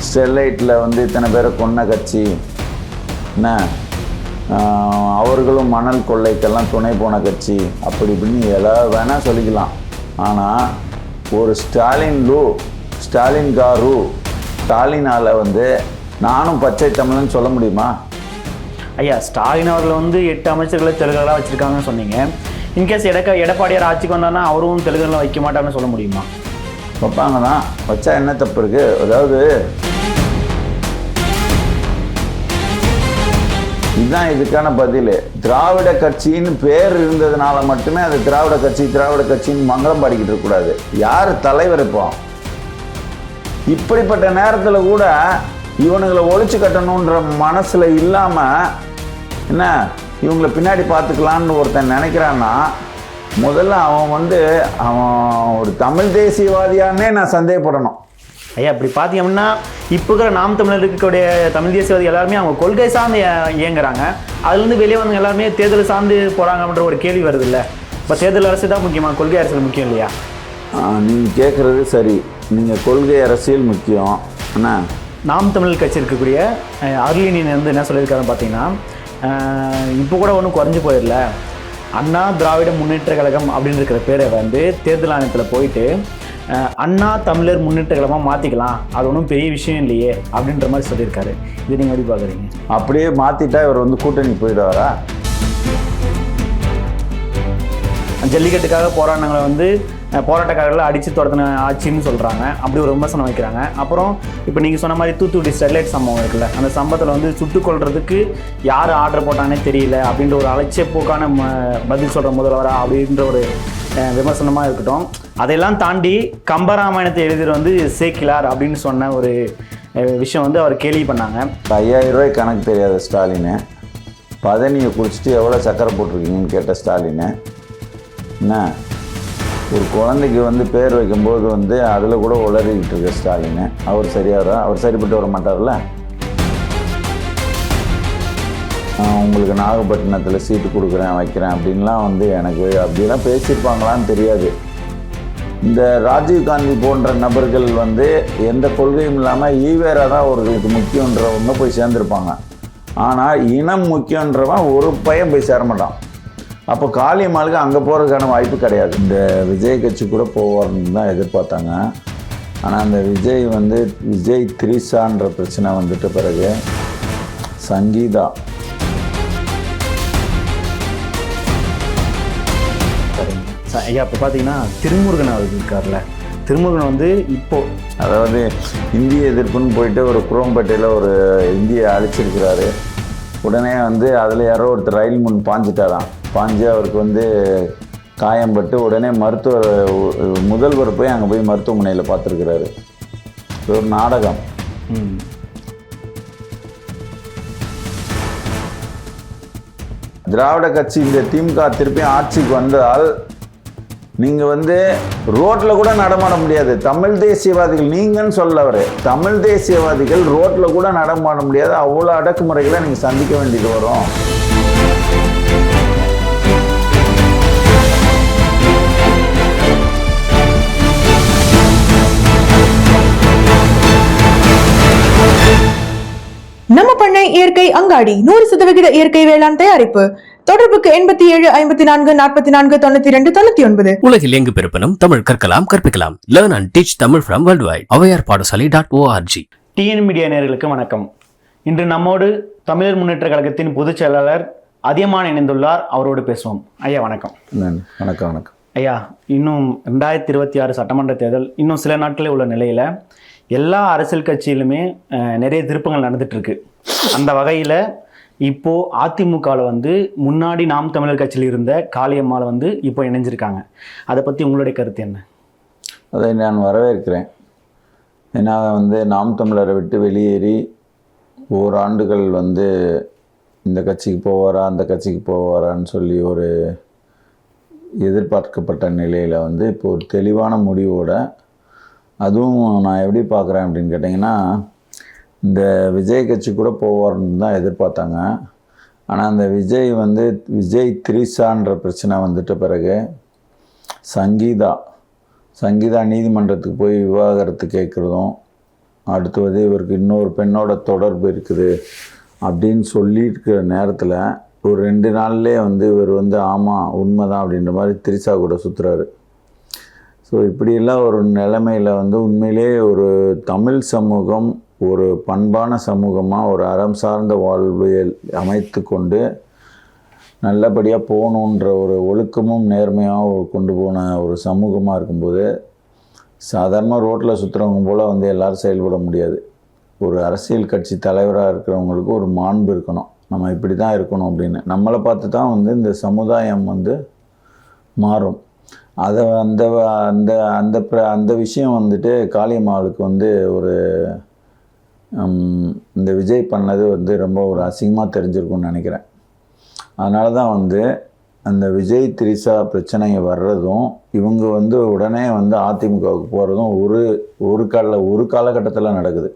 ஸ்டெர்லைட்டில் வந்து இத்தனை பேரை கொன்ன கட்சி என்ன, அவர்களும் மணல் கொள்ளைக்கெல்லாம் துணை போன கட்சி, அப்படி இப்படின்னு எல்லாம் வேணால் சொல்லிக்கலாம். ஆனால் ஒரு ஸ்டாலினால் வந்து நானும் பச்சை தமிழ்னு சொல்ல முடியுமா? ஐயா, ஸ்டாலின் அவர்கள் வந்து 8 அமைச்சர்களை தெலுங்குலாம் வச்சுருக்காங்கன்னு சொன்னீங்க. இன்கேஸ் எடப்பாடியார் ஆட்சிக்கு வந்தாங்கன்னா அவரும் தெலுங்குலாம் வைக்க மாட்டாங்கன்னு சொல்ல முடியுமா? வைப்பாங்க தான், வச்சா என்ன தப்பு இருக்குது? அதாவது இதுதான் இதுக்கான பதில். திராவிட கட்சின்னு பேர் இருந்ததுனால மட்டுமே அது திராவிட கட்சின்னு மங்களம் பாடிக்கிட்டு இருக்கக்கூடாது. யார் தலைவர்? இப்போ இப்படிப்பட்ட நேரத்தில் கூட இவனுங்களை ஒழிச்சு கட்டணுன்ற மனசில் இல்லாமல் என்ன இவங்களை பின்னாடி பார்த்துக்கலான்னு ஒருத்தன் நினைக்கிறான்னா, முதல்ல அவன் ஒரு தமிழ் தேசியவாதியானே நான் சந்தேகப்படணும். ஐயா, இப்படி பார்த்தீங்கன்னா இப்போ இருக்கிற நாம் தமிழர் இருக்கக்கூடிய தமிழ் தேசியவாதி எல்லாருமே அவங்க கொள்கை சார்ந்து இயங்குறாங்க. அதுலேருந்து வெளியே வந்து எல்லாருமே தேர்தல் சார்ந்து போகிறாங்க அப்படின்ற ஒரு கேள்வி வருது இல்லை? இப்போ தேர்தல் அரசு தான் முக்கியமா, கொள்கை அரசியல் முக்கியம் இல்லையா? நீங்கள் கேட்குறது சரி. நீங்கள் கொள்கை அரசியல் முக்கியம். ஆனால் நாம் தமிழர் கட்சி இருக்கக்கூடிய அருளினின் வந்து என்ன சொல்லியிருக்காருன்னு பார்த்தீங்கன்னா, இப்போ கூட ஒன்றும் குறைஞ்சி போயிடல, அண்ணா திராவிட முன்னேற்ற கழகம் அப்படின்னு இருக்கிற பேரை வந்து தேர்தல் ஆணையத்தில் போயிட்டு அண்ணா தமிழர் முன்னேற்ற கழகமாக மாற்றிக்கலாம், அது ஒன்றும் பெரிய விஷயம் இல்லையே அப்படின்ற மாதிரி சொல்லியிருக்காரு. இது நீங்கள் எப்படி பார்க்குறீங்க? அப்படியே மாற்றிட்டா இவர் வந்து கூட்டணி போயிடுவாரா? ஜல்லிக்கட்டுக்காக போராட்டங்களை வந்து போராட்டக்காரர்களை அடித்து துரத்தின ஆட்சின்னு சொல்கிறாங்க. அப்படி ஒரு விமர்சனம் வைக்கிறாங்க. அப்புறம் இப்போ நீங்கள் சொன்ன மாதிரி தூத்துக்குடி ஸ்டெர்லைட் சம்பவம் இருக்குல்ல, அந்த சம்பவத்தில் வந்து சுட்டுக் கொள்றதுக்கு யார் ஆர்டர் போட்டானே தெரியல அப்படின்ற ஒரு அலட்சிய போக்கான பதில் சொல்கிற முதல்வரா அப்படின்ற ஒரு விமர்சனமாக இருக்கட்டும். அதையெல்லாம் தாண்டி கம்பராமாயணத்தை எழுதிட்டு வந்து சேக்கிலார் அப்படின்னு சொன்ன ஒரு விஷயம் வந்து அவர் கேள்வி பண்ணாங்க. 5000 ரூபாய் கணக்கு தெரியாத ஸ்டாலின், பதனியை குடிச்சிட்டு எவ்வளோ சக்கரை போட்டிருக்கீங்கன்னு கேட்ட ஸ்டாலின், என்ன ஒரு குழந்தைக்கு வந்து பேர் வைக்கும்போது வந்து அதில் கூட உளறிக்கிட்டு இருக்க ஸ்டாலின், அவர் சரியாகிறா? அவர் சரிப்பட்டு வர மாட்டார்ல? உங்களுக்கு நாகப்பட்டினத்தில் சீட்டு கொடுக்குறேன் வைக்கிறேன் அப்படின்லாம் வந்து எனக்கு அப்படிலாம் பேசியிருப்பாங்களான்னு தெரியாது. இந்த ராஜீவ்காந்தி போன்ற நபர்கள் வந்து எந்த கொள்கையும் இல்லாமல் ஈவேரா தான் அவர்களுக்கு முக்கியன்ற ஒன்று போய் சேர்ந்துருப்பாங்க. ஆனால் இனம் முக்கியன்றவன் ஒரு பையன் போய் சேர மாட்டான். அப்போ காளியம்மாளுக்கு அங்கே போகிறதுக்கான வாய்ப்பு கிடையாது. இந்த விஜய் கட்சி கூட போவார்னு தான் எதிர்பார்த்தாங்க. ஆனால் அந்த விஜய் திரிசான்ற பிரச்சனை வந்துட்ட பிறகு சங்கீதா ஐயா, இப்போ பார்த்தீங்கன்னா திருமுருகன் அவர் இருக்கார்ல, திருமுருகன் வந்து இப்போது அதாவது இந்திய எதிர்ப்புன்னு போயிட்டு ஒரு குரோம்பேட்டையில் ஒரு இந்தியை அழிச்சிருக்கிறாரு. உடனே வந்து அதில் யாரோ ஒருத்தர் ரயில் முன் பாஞ்சு அவருக்கு வந்து காயம்பட்டு உடனே முதல்வர் போய் அங்கே போய் மருத்துவமனையில் பார்த்துருக்கிறாரு. ஒரு நாடகம். திராவிட கட்சி இந்த திமுக திருப்பி ஆட்சிக்கு வந்தால் நீங்கள் வந்து ரோட்டில் கூட நடமாட முடியாது. தமிழ் தேசியவாதிகள் நீங்கன்னு சொல்லவர், தமிழ் தேசியவாதிகள் ரோட்டில் கூட நடமாட முடியாது. அவ்வளோ அடக்குமுறைகளை நீங்கள் சந்திக்க வேண்டியது வரும். நம்ம பண்ணை இயற்கை அங்காடி 100% இயற்கை வேளாண் தயாரிப்பு. தொடர்புக்கு 87 54 44 92 99. உலகில் எங்கு பிறப்பினும் தமிழ் கற்கலாம், கற்பிக்கலாம். Learn and teach Tamil from worldwide. avayarpaadasali.org. TN media நேயர்களுக்கு வணக்கம். இன்று நம்மோடு தமிழர் முன்னேற்ற கழகத்தின் பொதுச் செயலாளர் அதியமான் இணைந்துள்ளார். அவரோடு பேசுவோம். ஐயா வணக்கம். வணக்கம். வணக்கம் ஐயா. இன்னும் 2026 சட்டமன்ற தேர்தல் இன்னும் சில நாட்களே உள்ள நிலையில் எல்லா அரசியல் கட்சியிலுமே நிறைய திருப்பங்கள் நடந்துட்டுருக்கு. அந்த வகையில் இப்போது அதிமுகவில் வந்து முன்னாடி நாம் தமிழர் கட்சியில் இருந்த காளியம்மாள் வந்து இப்போ இணைஞ்சிருக்காங்க. அதை பற்றி உங்களுடைய கருத்து என்ன? அதை நான் வரவேற்கிறேன். ஏன்னா வந்து நாம் தமிழரை விட்டு வெளியேறி ஓராண்டுகள் வந்து இந்த கட்சிக்கு போவாரா அந்த கட்சிக்கு போவாரான்னு சொல்லி ஒரு எதிர்பார்க்கப்பட்ட நிலையில் வந்து இப்போ ஒரு தெளிவான முடிவோட, அதுவும் நான் எப்படி பார்க்குறேன் அப்படின்னு கேட்டிங்கன்னா, இந்த விஜய் கட்சி கூட போவார்னு தான் எதிர்பார்த்தாங்க. ஆனால் அந்த விஜய் திரிசான்ற பிரச்சனை வந்துட்ட பிறகு சங்கீதா நீதிமன்றத்துக்கு போய் விவாகரத்து கேட்குறதும், அடுத்து வந்து இவருக்கு இன்னொரு பெண்ணோட தொடர்பு இருக்குது அப்படின்னு சொல்லியிருக்கிற நேரத்தில் ஒரு 2 நாள்லேயே வந்து இவர் வந்து ஆமாம் உண்மைதான் அப்படின்ற மாதிரி திரிசா கூட சுற்றுறாரு. ஸோ இப்படியெல்லாம் ஒரு நிலைமையில் வந்து உண்மையிலே ஒரு தமிழ் சமூகம் ஒரு பண்பான சமூகமாக ஒரு அறம் சார்ந்த வாழ்வியல் அமைத்து கொண்டு நல்லபடியாக போகணுன்ற ஒரு ஒழுக்கமும் நேர்மையாக கொண்டு போன ஒரு சமூகமாக இருக்கும்போது சாதாரணமாக ரோட்டில் சுற்றுறவங்க போல் வந்து எல்லோரும் செயல்பட முடியாது. ஒரு அரசியல் கட்சி தலைவராக இருக்கிறவங்களுக்கு ஒரு மாண்பு இருக்கணும், நம்ம இப்படி தான் இருக்கணும் அப்படின்னு. நம்மளை பார்த்து தான் வந்து இந்த சமுதாயம் வந்து மாறும். அதை அந்த அந்த அந்த அந்த விஷயம் வந்துட்டு காளியம்மாளுக்கு வந்து ஒரு இந்த விஜய் பண்ணது வந்து ரொம்ப ஒரு அசிங்கமாக தெரிஞ்சிருக்கும்னு நினைக்கிறேன். அதனால தான் வந்து அந்த விஜய் திரிசா பிரச்சனை வர்றதும் இவங்க வந்து உடனே வந்து அதிமுகவுக்கு போகிறதும் ஒரு காலகட்டத்தில் நடக்குது.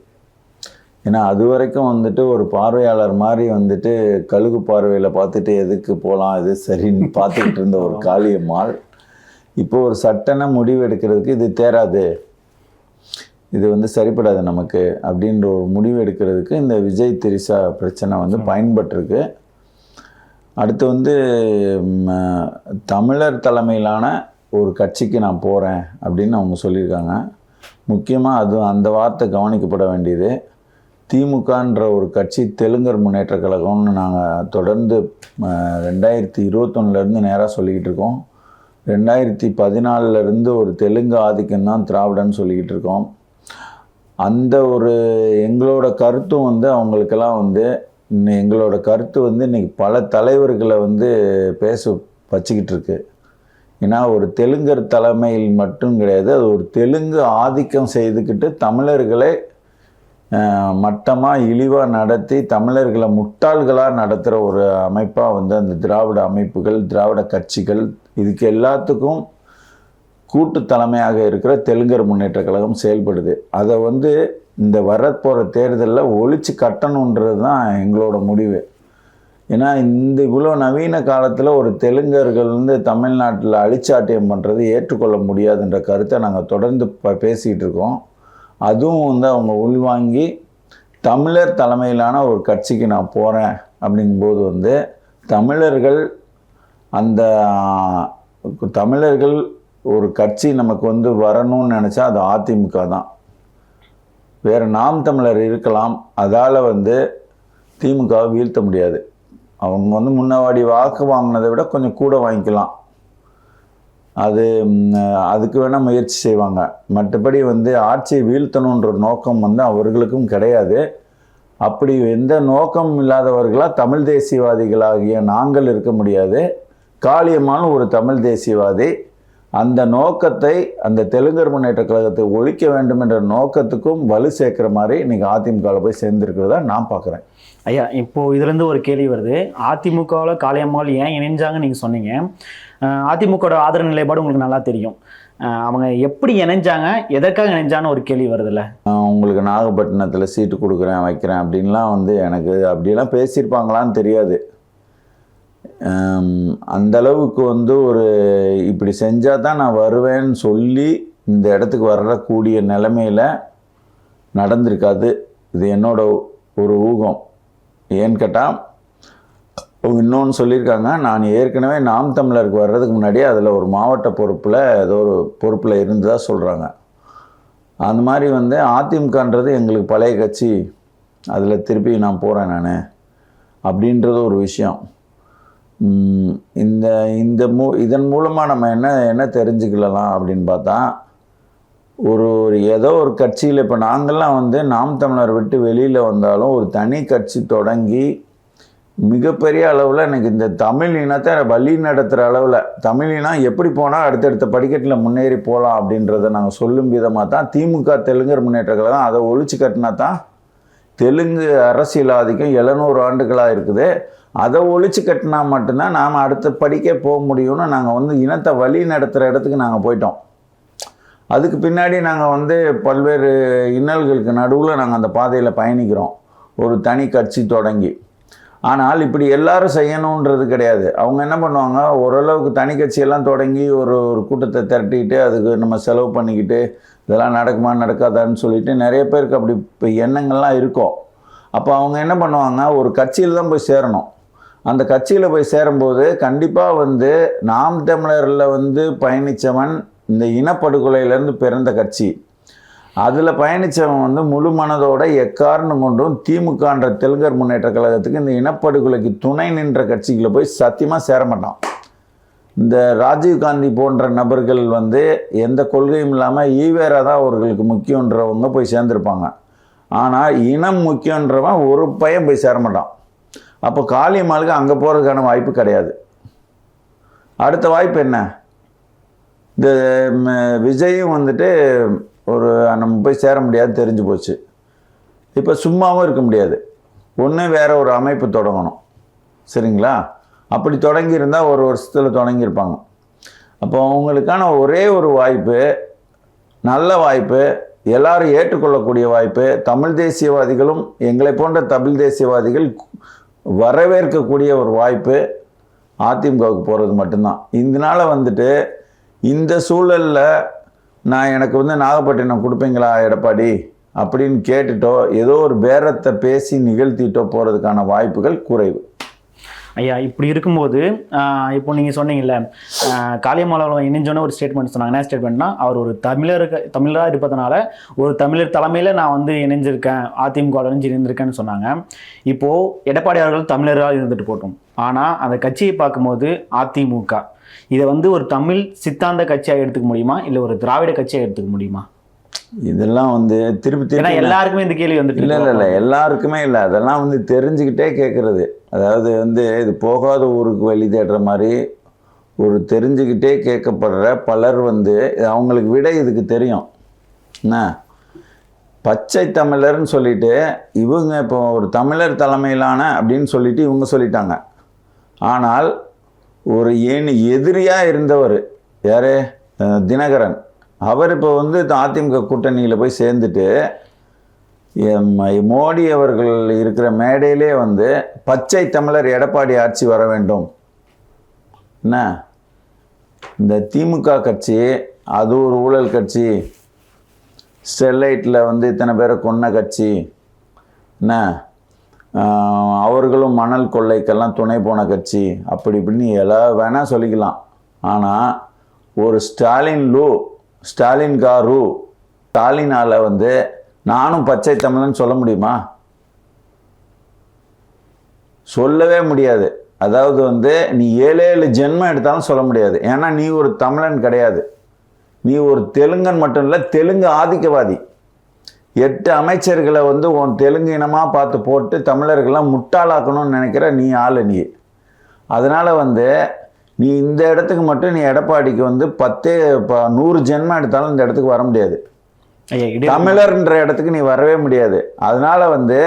ஏன்னா அது வரைக்கும் வந்துட்டு ஒரு பார்வையாளர் மாதிரி வந்துட்டு கழுகு பார்வையில் பார்த்துட்டு எதுக்கு போகலாம் இது சரின்னு பார்த்துக்கிட்டு இருந்த ஒரு காளியம்மாள் இப்போ ஒரு சட்டன முடிவு எடுக்கிறதுக்கு இது தேராது, இது வந்து சரிப்படாது நமக்கு அப்படின்ற ஒரு முடிவு எடுக்கிறதுக்கு இந்த விஜய் திரிசா பிரச்சனை வந்து பயன்பட்டிருக்கு. அடுத்து வந்து தமிழர் தலைமையிலான ஒரு கட்சிக்கு நான் போகிறேன் அப்படின்னு அவங்க சொல்லியிருக்காங்க. முக்கியமாக அந்த வார்த்தை கவனிக்கப்பட வேண்டியது. திமுகன்ற ஒரு கட்சி தெலுங்கர் முன்னேற்ற கழகம்னு நாங்கள் தொடர்ந்து 2021 நேராக சொல்லிக்கிட்டு இருக்கோம். 2014 ஒரு தெலுங்கு ஆதிக்கம்தான் திராவிடன்னு சொல்லிக்கிட்டு இருக்கோம். அந்த ஒரு எங்களோட கருத்தும் வந்து அவங்களுக்கெல்லாம் வந்து எங்களோட கருத்து வந்து இன்றைக்கி பல தலைவர்களை வந்து பேச வச்சுக்கிட்டு இருக்கு. ஏன்னா ஒரு தெலுங்கர் தலைமையில் மட்டும் கிடையாது, அது ஒரு தெலுங்கு ஆதிக்கம் செய்துக்கிட்டு தமிழர்களை மட்டமாக இழிவாக நடத்தி தமிழர்களை முட்டாள்களாக நடத்துகிற ஒரு அமைப்பாக வந்து அந்த திராவிட அமைப்புகள் திராவிட கட்சிகள் இதுக்கு எல்லாத்துக்கும் கூட்டு தலைமையாக இருக்கிற தெலுங்கர் முன்னேற்ற கழகம் செயல்படுது. அதை வந்து இந்த வரப்போகிற தேர்தலில் ஒழிச்சு கட்டணுன்றது தான் எங்களோட முடிவு. ஏன்னா இந்த இவ்வளோ நவீன காலத்தில் ஒரு தெலுங்கர்கள் வந்து தமிழ்நாட்டில் அழிச்சாட்டியம் பண்ணுறது ஏற்றுக்கொள்ள முடியாதுன்ற கருத்தை நாங்கள் தொடர்ந்து பேசிகிட்டு இருக்கோம். அதுவும் வந்து அவங்க உள்வாங்கி தமிழர் தலைமையிலான ஒரு கட்சிக்கு நான் போகிறேன் அப்படிங்கும்போது வந்து தமிழர்கள் ஒரு கட்சி நமக்கு வந்து வரணும்னு நினச்சா அது அதிமுக தான். வேறு நாம் தமிழர் இருக்கலாம், அதால் வந்து திமுகவை வீழ்த்த முடியாது. அவங்க வந்து முன்னாடி வாக்கு வாங்கினதை விட கொஞ்சம் கூட வாங்கிக்கலாம், அதுக்கு வேணால் முயற்சி செய்வாங்க. மற்றபடி வந்து ஆட்சியை வீழ்த்தணுன்ற நோக்கம் வந்து அவர்களுக்கும் கிடையாது. அப்படி எந்த நோக்கம் இல்லாதவர்களாக தமிழ் தேசியவாதிகளாகிய நாங்கள் இருக்க முடியாது. காளியம்மாள் ஒரு தமிழ் தேசியவாதி. அந்த நோக்கத்தை அந்த தெலுங்கர் முன்னேற்ற கழகத்தை ஒழிக்க வேண்டும் என்ற நோக்கத்துக்கும் வலு சேர்க்குற மாதிரி இன்றைக்கி அதிமுகவில் போய் சேர்ந்துருக்கிறதா நான் பார்க்குறேன். ஐயா, இப்போது இதுலேருந்து ஒரு கேள்வி வருது. அதிமுகவில் காளியம்மாள் ஏன் இணைஞ்சாங்கன்னு நீங்கள் சொன்னீங்க. அதிமுகவோட ஆதரவு நிலைப்பாடு உங்களுக்கு நல்லா தெரியும். அவங்க எப்படி இணைஞ்சாங்க, எதற்காக இணைஞ்சான்னு ஒரு கேள்வி வருதுல்ல. உங்களுக்கு நாகப்பட்டினத்தில் சீட்டு கொடுக்குறேன் வைக்கிறேன் அப்படின்லாம் வந்து எனக்கு அப்படியெல்லாம் பேசியிருப்பாங்களான்னு தெரியாது. அந்த அளவுக்கு வந்து ஒரு இப்படி செஞ்சால் தான் நான் வருவேன்னு சொல்லி இந்த இடத்துக்கு வரக்கூடிய நிலைமையில் நடந்திருக்காது. இது என்னோட ஒரு ஊகம். ஏன்னு கேட்டால் இன்னொன்று சொல்லியிருக்காங்க, நான் ஏற்கனவே நாம் தமிழருக்கு வர்றதுக்கு முன்னாடியே அதில் ஒரு மாவட்ட பொறுப்பில் ஏதோ ஒரு பொறுப்பில் இருந்ததாக சொல்கிறாங்க. அந்த மாதிரி வந்து அதிமுகன்றது எங்களுக்கு பழைய கட்சி, அதில் திருப்பி நான் போகிறேன் நான் அப்படின்றது ஒரு விஷயம். இதன் மூலமாக நம்ம என்ன தெரிஞ்சுக்கலாம் அப்படின்னு பார்த்தா, ஏதோ ஒரு கட்சியில் இப்போ நாங்கள்லாம் வந்து நாம் தமிழர் விட்டு வெளியில் வந்தாலும் ஒரு தனி கட்சி தொடங்கி மிகப்பெரிய அளவில் எனக்கு இந்த தமிழ் இனத்தை வழி நடத்துகிற அளவில் தமிழ் இனம் எப்படி போனால் அடுத்தடுத்த படிக்கட்டில் முன்னேறி போகலாம் அப்படின்றத நாங்கள் சொல்லும் விதமாக தான் திமுக தெலுங்கர் முன்னேற்ற கழகம் அதை ஒழிச்சு கட்டினா தான் தெலுங்கு அரசியல் ஆதிக்கம் 700 ஆண்டுகளாக இருக்குது. அதை ஒழிச்சு கட்டினா மட்டும்தான் நாம் அடுத்த படிக்க போக முடியும்னு நாங்கள் வந்து இனத்தை வழி நடத்துகிற இடத்துக்கு நாங்கள் போயிட்டோம். அதுக்கு பின்னாடி நாங்கள் வந்து பல்வேறு இன்னல்களுக்கு நடுவில் நாங்கள் அந்த பாதையில் பயணிக்கிறோம், ஒரு தனி கட்சி தொடங்கி. ஆனால் இப்படி எல்லாரும் செய்யணுன்றது கிடையாது. அவங்க என்ன பண்ணுவாங்க, ஓரளவுக்கு தனி கட்சியெல்லாம் தொடங்கி ஒரு கூட்டத்தை திரட்டிக்கிட்டு அதுக்கு நம்ம செலவு பண்ணிக்கிட்டு இதெல்லாம் நடக்குமா நடக்காதான்னு சொல்லிட்டு நிறைய பேருக்கு அப்படி இப்போ எண்ணங்கள்லாம் இருக்கும். அப்போ அவங்க என்ன பண்ணுவாங்க, ஒரு கட்சியில் தான் போய் சேரணும். அந்த கட்சியில் போய் சேரும்போது கண்டிப்பாக வந்து நாம் தமிழரில் வந்து பயணித்தவன் இந்த இனப்படுகொலையிலேருந்து பிறந்த கட்சி, அதில் பயணித்தவன் வந்து முழு மனதோட எக்காரணம் கொண்டும் திமுகன்ற தெலுங்கர் முன்னேற்ற கழகத்துக்கு இந்த இனப்படுகொலைக்கு துணை நின்ற கட்சிகளை போய் சத்தியமாக சேர மாட்டான். இந்த ராஜீவ்காந்தி போன்ற நபர்கள் வந்து எந்த கொள்கையும் இல்லாமல் ஈவேரா தான் அவர்களுக்கு முக்கியன்றவங்க போய் சேர்ந்துருப்பாங்க. ஆனால் இனம் முக்கியன்றவன் ஒரு பையன் போய் சேர மாட்டான். அப்போ காளியம்மாளுக்கு அங்கே போகிறதுக்கான வாய்ப்பு கிடையாது. அடுத்த வாய்ப்பு என்ன, இந்த விஜயும் வந்துட்டு ஒரு நம்ம போய் சேர முடியாது தெரிஞ்சு போச்சு. இப்போ சும்மாவும் இருக்க முடியாது, ஒன்று வேற ஒரு அமைப்பு தொடங்கணும். சரிங்களா? அப்படி தொடங்கியிருந்தால் ஒரு வருஷத்தில் தொடங்கியிருப்பாங்க. அப்போ அவங்களுக்கான ஒரே ஒரு வாய்ப்பு, நல்ல வாய்ப்பு, எல்லாரும் ஏற்றுக்கொள்ளக்கூடிய வாய்ப்பு, தமிழ் தேசியவாதிகளும் எங்களை போன்ற தமிழ் தேசியவாதிகள் வரவேற்கக்கூடிய ஒரு வாய்ப்பு அதிமுகவுக்கு போகிறது மட்டும்தான். இதனால் வந்துட்டு இந்த சூழலில் நான் எனக்கு வந்து நாகப்பட்டினம் கொடுப்பீங்களா எடப்பாடி அப்படின்னு கேட்டுட்டோ ஏதோ ஒரு பேரத்தை பேசி நிகழ்த்திட்டோ போகிறதுக்கான வாய்ப்புகள் குறைவு. ஐயா, இப்படி இருக்கும்போது இப்போ நீங்கள் சொன்னீங்கல்ல, காளியம்மாள் இணைஞ்சோன்னு ஒரு ஸ்டேட்மெண்ட் சொன்னாங்க. என்ன ஸ்டேட்மெண்ட்னா, அவர் ஒரு தமிழராக இருப்பதனால ஒரு தமிழர் தலைமையில் நான் வந்து இணைஞ்சிருக்கேன், அதிமுக இணைந்திருக்கேன்னு சொன்னாங்க. இப்போது எடப்பாடி அவர்கள் தமிழராக இருந்துட்டு போட்டோம், ஆனால் அந்த கட்சியை பார்க்கும்போது அதிமுக இதை வந்து ஒரு தமிழ் சித்தாந்த கட்சியாக எடுத்துக்க முடியுமா, இல்லை ஒரு திராவிட கட்சியாக எடுத்துக்க முடியுமா? இதெல்லாம் வந்து திருப்பி எல்லாருக்குமே இந்த கேள்வி வந்துட்டு இல்லை எல்லாருக்குமே இல்லை, அதெல்லாம் வந்து தெரிஞ்சுக்கிட்டே கேட்குறது. அதாவது வந்து இது போகாத ஊருக்கு வழி தேடுற மாதிரி ஒரு தெரிஞ்சுக்கிட்டே கேட்கப்படுற பலர் வந்து அவங்களுக்கு விட இதுக்கு தெரியும். என்ன பச்சை தமிழர்னு சொல்லிட்டு இவங்க இப்போ ஒரு தமிழர் தலைமையிலான அப்படின்னு சொல்லிட்டு இவங்க சொல்லிட்டாங்க. ஆனால் ஒரு எதிரியாக இருந்தவர் யார், தினகரன், அவர் இப்போ வந்து அதிமுக கூட்டணியில் போய் சேர்ந்துட்டு மோடி அவர்கள் இருக்கிற மேடையிலே வந்து பச்சை தமிழர் எடப்பாடி ஆட்சி வர வேண்டும். என்ன இந்த திமுக கட்சி அது ஒரு ஊழல் கட்சி, ஸ்டெர்லைட்டில் வந்து இத்தனை பேரை கொன்ன கட்சி, என்ன அவர்களும் மணல் கொள்ளைக்கெல்லாம் துணை போன கட்சி, அப்படி இப்படின்னு எல்லாம் வேணால் சொல்லிக்கலாம். ஆனால் ஒரு ஸ்டாலின் காரு ஸ்டாலினால் வந்து நானும் பச்சை தமிழன் சொல்ல முடியுமா? சொல்லவே முடியாது. அதாவது வந்து நீ 7 ஜென்மம் எடுத்தாலும் சொல்ல முடியாது. ஏன்னா நீ ஒரு தமிழன் கிடையாது, நீ ஒரு தெலுங்கன் மட்டும் இல்லை, தெலுங்கு ஆதிக்கவாதி. 8 அமைச்சர்களை வந்து உன் தெலுங்கு இனமாக பார்த்து போட்டு தமிழர்கள்லாம் முட்டாளாக்கணும்னு நினைக்கிற நீ ஆளு நீ. அதனால் வந்து நீ இந்த இடத்துக்கு மட்டும் நீ எடப்பாடிக்கு வந்து 100 ஜென்மம் எடுத்தாலும் இந்த இடத்துக்கு வர முடியாது. தமிழர்ன்ற இடத்துக்கு நீ வரவே முடியாது. அதனால வந்து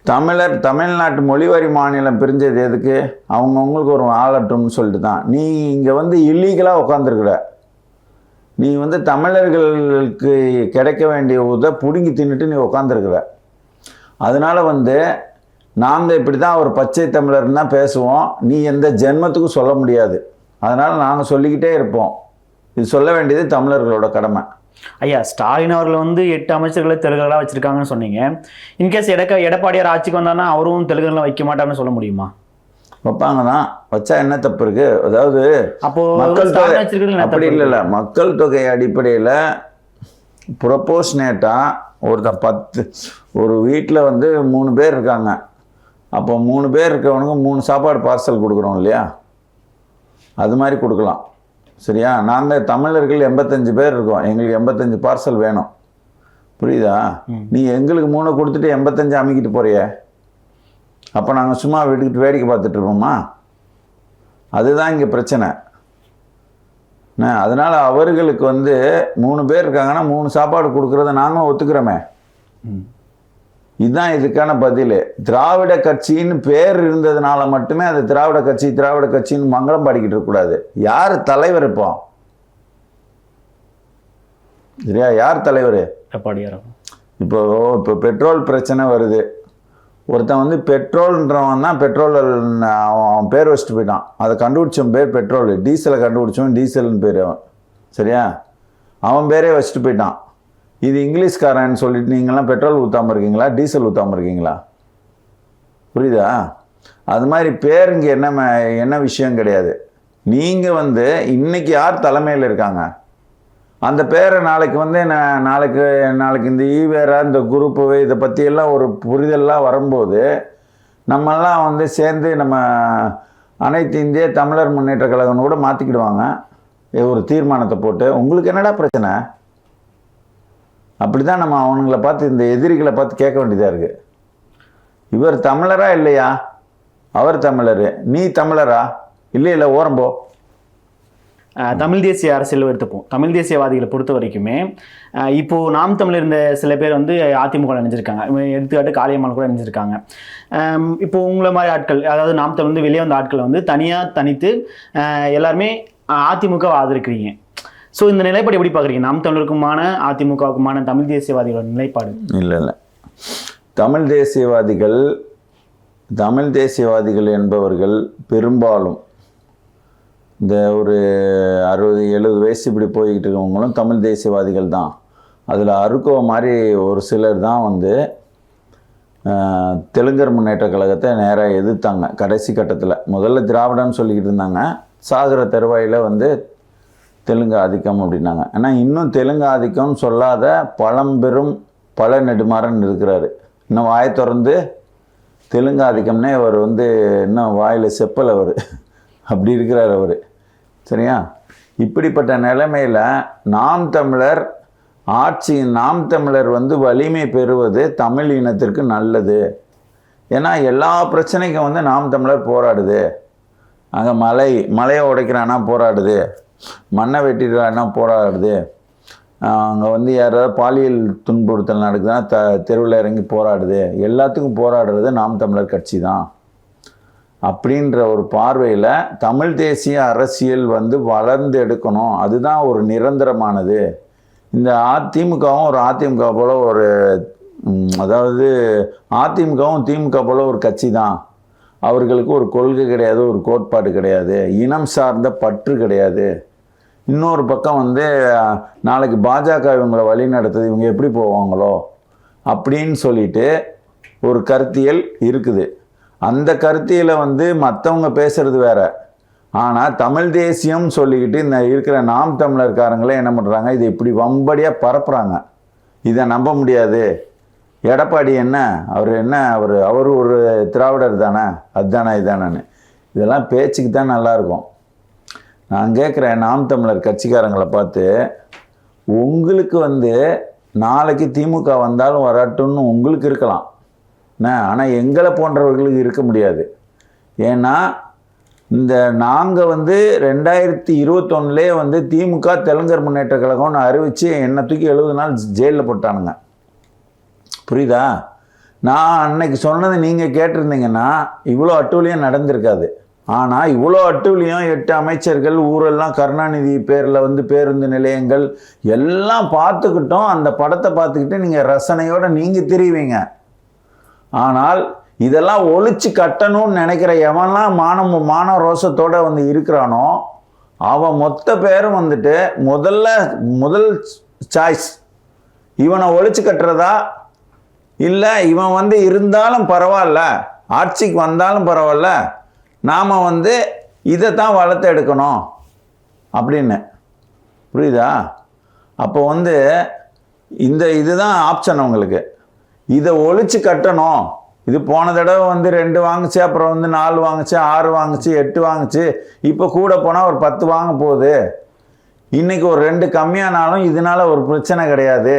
தமிழ்நாட்டு மொழிவாரி மாநிலம் பிரிஞ்சது எதுக்கு? அவங்கவுங்களுக்கு ஒரு ஆளட்டும்னு சொல்லிட்டு தான். நீ இங்கே வந்து இல்லீகலாக உட்காந்துருக்குற. நீ வந்து தமிழர்களுக்கு கிடைக்க வேண்டிய பிடுங்கி தின்னுட்டு நீ உட்காந்துருக்குற. அதனால வந்து நாங்கள் இப்படி தான் ஒரு பச்சை தமிழர்னு தான் பேசுவோம், நீ எந்த ஜென்மத்துக்கும் சொல்ல முடியாது. அதனால் நாங்கள் சொல்லிக்கிட்டே இருப்போம். இது சொல்ல வேண்டியது தமிழர்களோட கடமை. ஐயா, ஸ்டாலின் அவர்கள் வந்து 8 அமைச்சர்களை தெலுங்கர்களாக வச்சிருக்காங்கன்னு சொன்னீங்க. இன்கேஸ் எடப்பாடியார் ஆட்சிக்கு வந்தானா அவரும் தெலுங்குலாம் வைக்க மாட்டான்னு சொல்ல முடியுமா? வைப்பாங்க தான், வச்சா என்ன தப்பு இருக்கு? அதாவது அப்போ மக்கள் தொகை அப்படி இல்லை, மக்கள் தொகை அடிப்படையில் ப்ரொபோஷனேட்டாக ஒரு வீட்டில் வந்து 3 பேர் இருக்காங்க. அப்போ 3 பேர் இருக்கவனுக்கு 3 சாப்பாடு பார்சல் கொடுக்குறோம் இல்லையா? அது மாதிரி கொடுக்கலாம். சரியா? நாங்கள் தமிழர்கள் 85 பேர் இருக்கோம், எங்களுக்கு 85 பார்சல் வேணும். புரியுதா? நீ எங்களுக்கு 3 கொடுத்துட்டு 85 அமைக்கிட்டு போறிய, அப்போ நாங்கள் சும்மா வீட்டுக்கிட்டு வேடிக்கை பார்த்துட்டு இருப்போமா? அதுதான் இங்கே பிரச்சனை. அதனால் அவர்களுக்கு வந்து 3 பேர் இருக்காங்கன்னா 3 சாப்பாடு கொடுக்குறத நாங்களும் ஒத்துக்கிறோமே. இதுதான் இதுக்கான பதில். திராவிட கட்சின்னு பேர் இருந்ததுனால மட்டுமே அது திராவிட கட்சின்னு மங்களம் பாடிக்கிட்டு இருக்கக்கூடாது. யார் தலைவர் இப்போ? சரியா? யார் தலைவர்? இப்போ பெட்ரோல் பிரச்சனை வருது. ஒருத்தன் வந்து பெட்ரோல்ன்றவன் தான் பெட்ரோல் அவன் பேர் வச்சுட்டு போயிட்டான். அதை கண்டுபிடிச்சவன் பேர் பெட்ரோல், டீசலை கண்டுபிடிச்சவன் டீசல்னு பேர் அவன். சரியா? அவன் பேரே வச்சுட்டு போயிட்டான். இது இங்கிலீஷ்காரன்னு சொல்லிட்டு நீங்களாம் பெட்ரோல் ஊற்றாமல் இருக்கீங்களா, டீசல் ஊற்றாமல் இருக்கீங்களா? புரியுதா? அது மாதிரி பேர் இங்கே என்ன விஷயம் கிடையாது. நீங்கள் வந்து இன்னைக்கு யார் தலைமையில் இருக்காங்க, அந்த பேரை நாளைக்கு வந்து நாளைக்கு இந்த ஈவேரா இந்த குரூப்பு இதை பற்றியெல்லாம் ஒரு புரிதல்லாம் வரும்போது நம்மெல்லாம் வந்து சேர்ந்து நம்ம அனைத்து இந்திய தமிழர் முன்னேற்ற கழகம் கூட மாற்றிக்கிடுவாங்க ஒரு தீர்மானத்தை போட்டு. உங்களுக்கு என்னடா பிரச்சனை? அப்படி தான் நம்ம அவனுங்களை பார்த்து, இந்த எதிரிகளை பார்த்து கேட்க வேண்டியதாக இருக்குது. இவர் தமிழரா இல்லையா? அவர் தமிழர், நீ தமிழரா? இல்லை ஓரம்போ. தமிழ் தேசிய அரசியல் எடுத்துப்போம். தமிழ் தேசியவாதிகளை பொறுத்த வரைக்குமே இப்போது நாம் தமிழர் இருந்த சில பேர் வந்து அதிமுக இணைஞ்சிருக்காங்க. எடுத்துக்காட்டு காளியம்மாள் கூட இணைஞ்சிருக்காங்க. இப்போ உங்களை மாதிரி ஆட்கள், அதாவது நாம் தமிழ் வந்து வெளியே வந்த ஆட்களை வந்து தனித்து எல்லாருமே அதிமுகவை ஆதரிக்கிறீங்க. ஸோ இந்த நிலைப்பாடு எப்படி பார்க்குறீங்க? நாம் தமிழருக்குமான அதிமுகவுக்குமான தமிழ் தேசியவாதிகளோட நிலைப்பாடு? இல்லை தமிழ் தேசியவாதிகள் என்பவர்கள் பெரும்பாலும் இந்த ஒரு 60-70 வயசு இப்படி போய்கிட்டு இருக்கவங்களும் தமிழ் தேசியவாதிகள் தான். அதில் அருக்கோ மாதிரி ஒரு சிலர் தான் வந்து தெலுங்கர் முன்னேற்ற கழகத்தை நேராக எதிர்த்தாங்க கடைசி கட்டத்தில். முதல்ல திராவிடன்னு சொல்லிக்கிட்டு இருந்தாங்க, சாகர தருவாயில் வந்து தெலுங்கு ஆதிக்கம் அப்படின்னாங்க. ஆனால் இன்னும் தெலுங்கு ஆதிக்கம்னு சொல்லாத பழம்பெரும் பல நெடுமாறன் இருக்கிறாரு. இன்னும் வாயை திறந்து தெலுங்கு ஆதிக்கம்னே அவர் வந்து இன்னும் வாயில் செப்பல் அவர் அப்படி இருக்கிறார் அவர். சரியா? இப்படிப்பட்ட நிலைமையில் நாம் தமிழர் வந்து வலிமை பெறுவது தமிழ் இனத்திற்கு நல்லது. ஏன்னா எல்லா பிரச்சனைக்கும் வந்து நாம் தமிழர் போராடுது. அங்கே மலையை உடைக்கிறான்னா போராடுது, மண்ணை வெட்டிடுறான்னா போராடுது, அங்கே வந்து யாராவது பாலியல் துன்புறுத்தல் நடக்குதுன்னா தெருவில் இறங்கி போராடுது. எல்லாத்துக்கும் போராடுறது நாம் தமிழர் கட்சி தான். அப்படின்ற ஒரு பார்வையில் தமிழ் தேசிய அரசியல் வந்து வளர்ந்து எடுக்கணும். அதுதான் ஒரு நிரந்தரமானது. இந்த அதிமுகவும் ஒரு அதிமுக போல் ஒரு, அதாவது அதிமுகவும் திமுக போல் ஒரு கட்சி தான். அவர்களுக்கு ஒரு கொள்கை கிடையாது, ஒரு கோட்பாடு கிடையாது, இனம் சார்ந்த பற்று கிடையாது. இன்னொரு பக்கம் வந்து நாளைக்கு பாஜக இவங்களை வழி நடத்துது, இவங்க எப்படி போவாங்களோ அப்படின்னு சொல்லிட்டு ஒரு கருத்தியல் இருக்குது. அந்த கருத்தியலை வந்து மற்றவங்க பேசுறது வேற. ஆனால் தமிழ் தேசியம் சொல்லிக்கிட்டு இந்த இருக்கிற நாம் தமிழர்காரங்களே என்ன பண்ணுறாங்க, இதை இப்படி வம்படியாக பரப்புகிறாங்க. இதை நம்ப முடியாது. எடப்பாடி அவர் ஒரு திராவிடர் தானே, அதுதானே இதானு, இதெல்லாம் பேச்சுக்கு தான் நல்லாயிருக்கும். நான் கேட்குறேன் நாம் தமிழர் கட்சிக்காரங்களை பார்த்து, உங்களுக்கு வந்து நாளைக்கு திமுக வந்தாலும் வரட்டும்னு உங்களுக்கு இருக்கலாம், ஆனால் எங்களை போன்றவர்களுக்கு இருக்க முடியாது. ஏன்னா நாங்கள் வந்து 2021 வந்து திமுக தெலுங்கர் முன்னேற்ற கழகம்னு அறிவித்து என்னை தூக்கி 70 நாள் ஜெயிலில் போட்டானுங்க. புரியுதா? நான் அன்னைக்கு சொன்னது நீங்கள் கேட்டிருந்தீங்கன்னா இவ்வளோ அட்டூழியம் நடந்திருக்காது. ஆனால் இவ்வளோ அட்டூழியம் 8 அமைச்சர்கள், ஊரெல்லாம் கருணாநிதி பேரில் வந்து பேருந்து நிலையங்கள் எல்லாம் பார்த்துக்கிட்டோம். அந்த படத்தை பார்த்துக்கிட்டு நீங்கள் ரசனையோடு நீங்கள் தெரிவிங்க. ஆனால் இதெல்லாம் ஒழிச்சு கட்டணும்னு நினைக்கிற எவன்லாம் மான ரோஷத்தோடு வந்து இருக்கிறானோ அவன் மொத்த பேரும் வந்துட்டு முதல் சாய்ஸ் இவனை ஒழிச்சு கட்டுறதா, இல்லை இவன் வந்து இருந்தாலும் பரவாயில்ல, ஆட்சிக்கு வந்தாலும் பரவாயில்ல, நாம் வந்து இதை தான் வளர்த்து எடுக்கணும் அப்படின்னு. புரியுதா? அப்போ வந்து இதுதான் ஆப்ஷன் உங்களுக்கு. இதை ஒழிச்சு கட்டணும். இது போன தடவை வந்து 2 வாங்குச்சு, அப்புறம் வந்து 4 வாங்குச்சு, 6 வாங்குச்சு, 8 வாங்குச்சு, இப்போ கூட போனால் ஒரு 10 வாங்க போகுது. இன்றைக்கி ஒரு 2 கம்மியானாலும் இதனால ஒரு பிரச்சனை கிடையாது.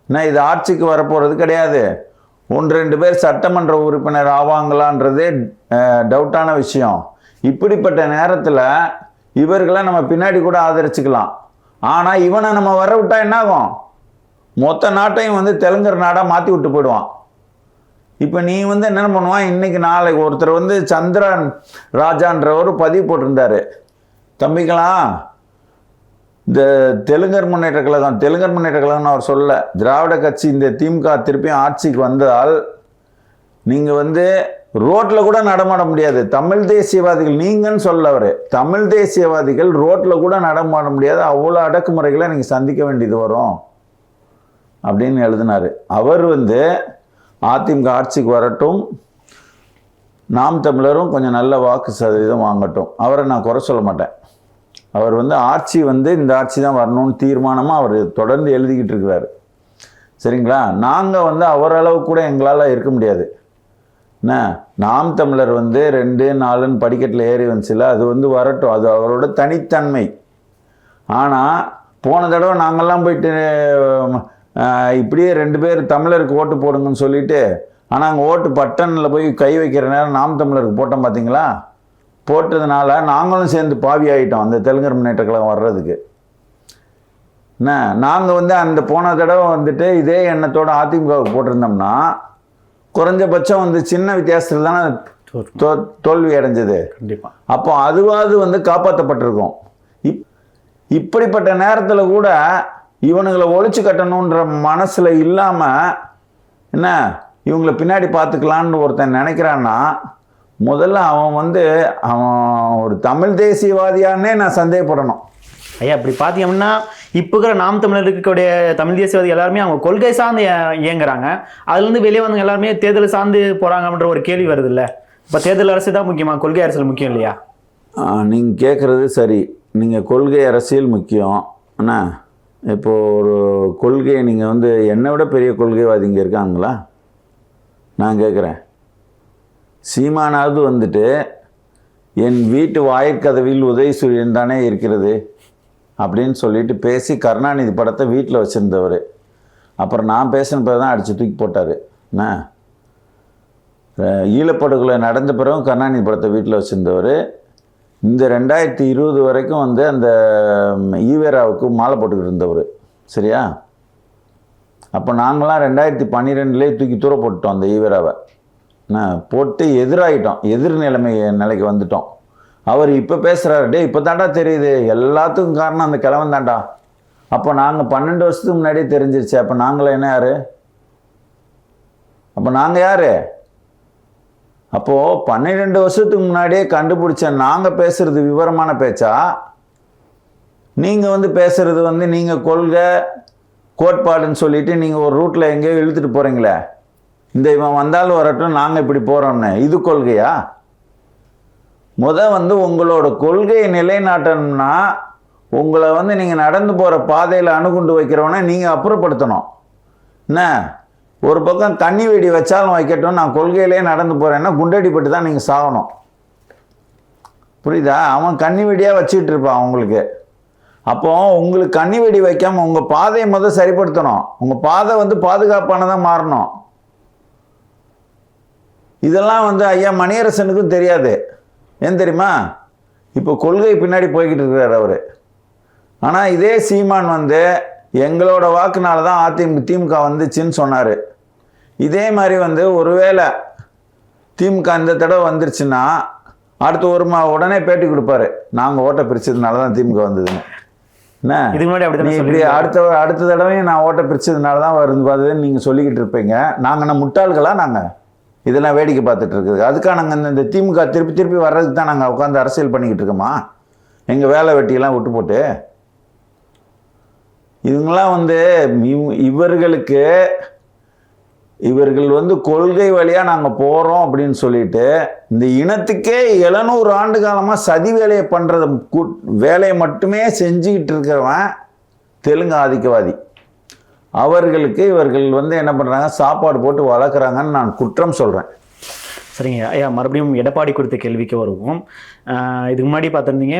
நான் இது ஆட்சிக்கு வரப்போகிறது கிடையாது. 1-2 பேர் சட்டமன்ற உறுப்பினர் ஆவாங்களான்றதே டவுட்டான விஷயம். இப்படிப்பட்ட நேரத்தில் இவர்களை நம்ம பின்னாடி கூட ஆதரிச்சுக்கலாம். ஆனால் இவனை நம்ம வர விட்டா என்னாகும்? மொத்த நாட்டையும் வந்து தெலுங்கர் நாடாக மாற்றி விட்டு போயிடுவான். இப்போ நீ வந்து என்ன பண்ணுவான், இன்றைக்கி நாளைக்கு ஒருத்தர் வந்து சந்திரன் ராஜான்றவர் பதிவு போட்டிருந்தாரு, தம்பிக்கலாம் இந்த தெலுங்கர் முன்னேற்ற கழகம்னு அவர் சொல்ல, திராவிட கட்சி இந்த திமுக திருப்பியும் ஆட்சிக்கு வந்தால் நீங்கள் வந்து ரோட்டில் கூட நடமாட முடியாது. தமிழ் தேசியவாதிகள் நீங்கன்னு சொல்லவர், தமிழ் தேசியவாதிகள் ரோட்டில் கூட நடமாட முடியாது, அவ்வளோ அடக்குமுறைகளை நீங்கள் சந்திக்க வேண்டியது வரும் அப்படின்னு எழுதினார். அவர் வந்து அதிமுக ஆட்சிக்கு வரட்டும், நாம் தமிழரும் கொஞ்சம் நல்ல வாக்கு சதவீதம் வாங்கட்டும், அவரை நான் குறை சொல்ல மாட்டேன். அவர் வந்து ஆட்சி வந்து இந்த ஆட்சி தான் வரணும்னு தீர்மானமாக அவர் தொடர்ந்து எழுதிக்கிட்டு இருக்கிறாரு. சரிங்களா? நாங்கள் வந்து அவரளவு கூட எங்களால் இருக்க முடியாது. என்ன, நாம் தமிழர் வந்து 2, 4ன்னு படிக்கட்டில் ஏறி வந்துச்சுல, அது வந்து வரட்டும், அது அவரோட தனித்தன்மை. ஆனால் போன தடவை நாங்கள்லாம் போயிட்டு இப்படியே 2 பேர் தமிழருக்கு ஓட்டு போடுங்கன்னு சொல்லிட்டு, ஆனால் அங்கே ஓட்டு பட்டனில் போய் கை வைக்கிற நேரம் நாம் தமிழருக்கு போட்டோம் பார்த்தீங்களா? போட்டதுனால நாங்களும் சேர்ந்து பாவி ஆகிட்டோம் அந்த தெலுங்கர் முன்னேற்ற கழகம் வர்றதுக்கு. என்ன, நாங்கள் வந்து அந்த போன தடவை வந்துட்டு இதே எண்ணத்தோடு அதிமுகவுக்கு போட்டிருந்தோம்னா குறைஞ்சபட்சம் வந்து சின்ன வித்தியாசத்தில் தானே தோல்வி அடைஞ்சது. கண்டிப்பாக. அப்போ அதுவாது வந்து காப்பாற்றப்பட்டிருக்கும். இப்படிப்பட்ட நேரத்தில் கூட இவனுங்களை ஒழிச்சு கட்டணுன்ற மனசில் இல்லாமல் என்ன இவங்களை பின்னாடி பார்த்துக்கலான்னு ஒருத்தன் நினைக்கிறான்னா, முதல்ல அவன் வந்து அவன் ஒரு தமிழ் தேசியவாதியானே நான் சந்தேகப்படணும். ஐயா இப்படி பார்த்தீங்கன்னா இப்போ இருக்கிற நாம் தமிழர் இருக்கக்கூடிய தமிழ் தேசியவாதி எல்லாருமே அவங்க கொள்கை சார்ந்து இயங்குறாங்க. அதுலேருந்து வெளியே வந்து எல்லாருமே தேர்தல் சார்ந்து போகிறாங்க அப்படின்ற ஒரு கேள்வி வருது இல்லை? இப்போ தேர்தல் அரசு தான் முக்கியமா, கொள்கை அரசியல் முக்கியம் இல்லையா? நீங்கள் கேட்குறது சரி. நீங்கள் கொள்கை அரசியல் முக்கியம். அண்ணா இப்போது ஒரு கொள்கையை நீங்கள் வந்து என்னை விட பெரிய கொள்கைவாதி இங்கே இருக்காங்களா? நான் கேட்குறேன். சீமானாவது வந்துட்டு என் வீட்டு வாயிற்கதவில் உதயசூரியன் தானே இருக்கிறது அப்படின்னு சொல்லிட்டு பேசி கருணாநிதி படத்தை வீட்டில் வச்சுருந்தவர். அப்புறம் நான் பேசின பிறகு தான் அடித்து தூக்கி போட்டார். என்ன, ஈழப்படுகொலை நடந்த பிறகும் கருணாநிதி படத்தை வீட்டில் வச்சுருந்தவர். இந்த 2020 வரைக்கும் வந்து அந்த ஈவேராவுக்கு மாலை போட்டுக்கிட்டு இருந்தவர். சரியா? அப்போ நாங்களாம் 2012 தூக்கி தூர போட்டுட்டோம் அந்த ஈவேராவை. போட்டு எதிராகிட்டோம், நிலைக்கு வந்துட்டோம். அவர் இப்போ பேசுகிறாரு, டே இப்போ தாண்டா தெரியுது எல்லாத்துக்கும் காரணம் அந்த கிழவன் தாண்டா. அப்போ நாங்கள் 12 வருஷத்துக்கு முன்னாடியே தெரிஞ்சிருச்சு. அப்போ நாங்களே என்ன யார்? அப்போ நாங்கள் யார்? அப்போது 12 வருஷத்துக்கு முன்னாடியே கண்டுபிடிச்ச நாங்கள் பேசுகிறது விவரமான பேச்சா? நீங்கள் வந்து பேசுகிறது வந்து நீங்கள் கொள்கை கோட்பாடுன்னு சொல்லிட்டு நீங்கள் ஒரு ரூட்டில் எங்கேயோ இழுத்துட்டு போகிறீங்களே, இந்த இவன் வந்தாலும் வரட்டும் நாங்கள் இப்படி போகிறோம்னு, இது கொள்கையா? வந்து உங்களோட கொள்கையை நிலைநாட்டணும்னா உங்களை வந்து நீங்கள் நடந்து போகிற பாதையில் அணுகுண்டு வைக்கிறவனை நீங்கள் அப்புறப்படுத்தணும். என்ன, ஒரு பக்கம் கண்ணி வெடி வச்சாலும் வைக்கட்டும், நான் கொள்கையிலே நடந்து போகிறேன்னா குண்டடிப்பட்டு தான் நீங்கள் சாகணும். புரியுதா? அவன் கண்ணி வெடியாக வச்சுக்கிட்டு இருப்பான் உங்களுக்கு. அப்போ உங்களுக்கு கண்ணி வெடி வைக்காமல் உங்கள் பாதையை சரிப்படுத்தணும். உங்கள் பாதை வந்து பாதுகாப்பானதாக மாறணும். இதெல்லாம் வந்து ஐயா மணியரசனுக்கும் தெரியாது. ஏன் தெரியுமா? இப்போ கொள்கை பின்னாடி போய்கிட்டு இருக்கிறார் அவர். ஆனால் இதே சீமான் வந்து எங்களோட வாக்குனால தான் திமுக வந்துச்சுன்னு சொன்னார். இதே மாதிரி வந்து ஒருவேளை திமுக இந்த தடவை வந்துருச்சுன்னா அடுத்த உடனே பேட்டி கொடுப்பாரு, நாங்கள் ஓட்டை பிரிச்சதுனால தான் திமுக வந்ததுன்னு. என்ன, நீ இப்படி அடுத்த தடவையும் நான் ஓட்டை பிரிச்சதுனால தான் வருதுன்னு நீங்கள் சொல்லிக்கிட்டு இருப்பீங்க. நாங்கள் முட்டாள்களா? நாங்கள் இதெல்லாம் வேடிக்கை பார்த்துட்டு இருக்குது. அதுக்காக நாங்கள் இந்த திமுக திருப்பி வர்றதுக்கு தான் நாங்கள் உட்காந்து அரசியல் பண்ணிக்கிட்டு இருக்கோமா? எங்கள் வேலை வெட்டியெல்லாம் விட்டு போட்டு இவங்களாம் வந்து இவர்கள் வந்து கொள்கை வழியாக நாங்கள் போகிறோம் அப்படின்னு சொல்லிட்டு இந்த இனத்துக்கே 700 ஆண்டு காலமாக சதி வேலையை பண்ணுறது வேலையை மட்டுமே செஞ்சுக்கிட்டு இருக்கிறவன் தெலுங்கு ஆதிக்கவாதி. அவர்களுக்கு இவர்கள் வந்து என்ன பண்ணுறாங்க, சாப்பாடு போட்டு வளர்க்குறாங்கன்னு நான் குற்றம் சொல்கிறேன். சரிங்க ஐயா, மறுபடியும் எடப்பாடி கொடுத்த கேள்விக்கு வருவோம். இதுக்கு முன்னாடி பார்த்துருந்தீங்க,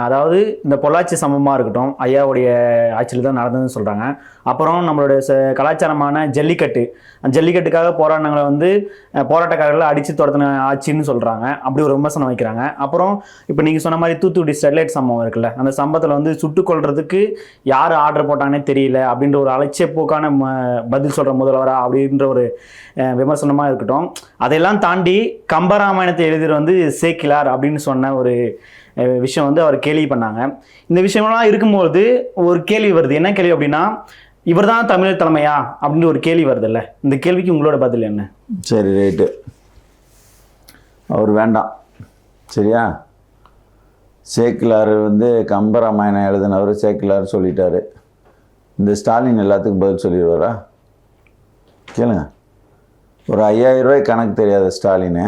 அதாவது இந்த பொள்ளாச்சி சம்பவமாக இருக்கட்டும், ஐயாவுடைய ஆட்சியில் தான் நடந்ததுன்னு சொல்கிறாங்க. அப்புறம் நம்மளுடைய கலாச்சாரமான ஜல்லிக்கட்டுக்காக போராட்டங்களை வந்து போராட்டக்காரர்களை அடித்து துரத்தின ஆட்சின்னு சொல்கிறாங்க. அப்படி ஒரு விமர்சனம் வைக்கிறாங்க. அப்புறம் இப்போ நீங்கள் சொன்ன மாதிரி தூத்துக்குடி ஸ்டெர்லைட் சம்பவம் இருக்குல்ல, அந்த சம்பவத்தில் வந்து சுட்டுக் கொள்றதுக்கு யார் ஆர்டர் போட்டாங்கன்னே தெரியல அப்படின்ற ஒரு அலட்சிய போக்கான பதில் சொல்கிற முதல்வரா அப்படின்ற ஒரு விமர்சனமாக இருக்கட்டும். அதையெல்லாம் தாண்டி கம்பராமாயணத்தை எழுதிட்டு வந்து சேக்கிலார் அப்படின்னு சொன்ன ஒரு விஷயம் வந்து அவர் கேள்வி பண்ணாங்க. இந்த விஷயம்லாம் இருக்கும்போது ஒரு கேள்வி வருது. என்ன கேள்வி அப்படின்னா, இவர் தான் தமிழர் தலைமையா அப்படின்னு ஒரு கேள்வி வருது இல்லை? இந்த கேள்விக்கு உங்களோட பதில் என்ன? சரி, ரைட்டு. அவர் வேண்டாம். சரியா? சேக்கிலார் வந்து கம்பராமாயணம் எழுதினவர் சேக்கிலார் சொல்லிட்டாரு. இந்த ஸ்டாலின் எல்லாத்துக்கும் பதில் சொல்லிடுவாரா? கேளுங்க. ஒரு 5000 ரூபாய் கணக்கு தெரியாத ஸ்டாலின்,